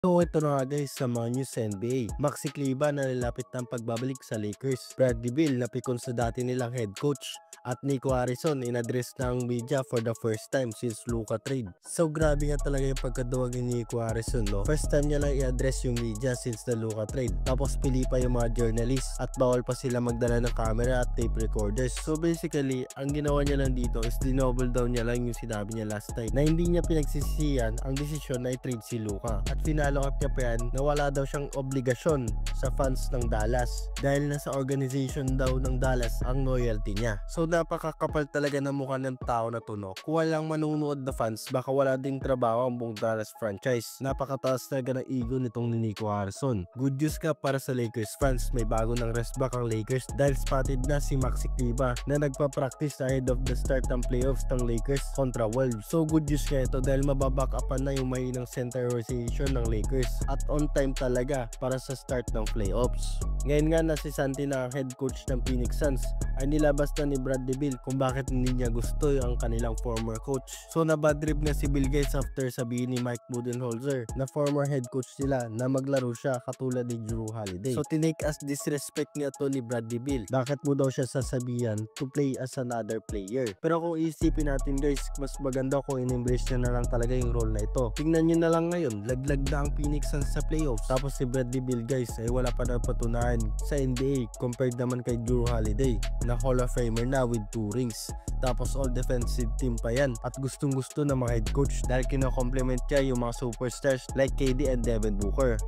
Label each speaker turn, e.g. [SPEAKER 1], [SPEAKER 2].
[SPEAKER 1] So ito na nga guys sa mga news sa NBA. Maxi Kleber na nilalapit ng pagbabalik sa Lakers. Bradley Beal napikon sa dati nilang head coach. At Nico Harrison in-address ng media for the first time since Luka trade. So grabe nga talaga yung pagkaduwag ni Nico Harrison, no? First time niya lang i-address yung media since the Luka trade. Tapos pili pa yung mga journalists at bawal pa sila magdala ng camera at tape recorders. So basically, ang ginawa niya lang dito is dinoble down niya lang yung sinabi niya last time na hindi niya pinagsisisihan ang desisyon na i-trade si Luka. At follow up niya pa yan na wala daw siyang obligasyon sa fans ng Dallas dahil nasa organization daw ng Dallas ang loyalty niya. So napakakapal talaga ng mukha ng tao na to, no? Kung walang manunood na fans, baka wala ding trabaho ang buong Dallas franchise. Napakataas talaga ng ego nitong ni Nico Harrison. Good news ka para sa Lakers fans, may bago ng rest back ang Lakers dahil spotted na si Maxi Kleber na nagpa-practice ahead of the start ng playoffs ng Lakers kontra Wolves. So good news nga ito dahil mababack upan na yung mahinang center rotation ng Lakers at on time talaga para sa start ng playoffs. Ngayon nga na si Santi na head coach ng Phoenix Suns ay nilabas na ni Bradley Beal kung bakit hindi niya gusto ang kanilang former coach. So nabadrip nga si Bill Gates after sabihin ni Mike Budenholzer na former head coach sila na maglaro siya katulad ni Drew Holiday. So tinake as disrespect nga to ni Bradley Beal. Bakit mo daw siya sasabihan to play as another player? Pero kung isipin natin guys, mas maganda kung in-embrace niya na lang talaga yung role na ito. Tingnan niyo na lang ngayon, laglag na ang Phoenix Suns sa playoffs. Tapos si Bradley Beal guys ay wala pa na patunayan sa NBA compared naman kay Drew Holiday na Hall of Famer na with 2 rings. Tapos all defensive team pa yan at gustong gusto ng mga head coach dahil kino-compliment niya yung mga superstars like KD and Devin Booker.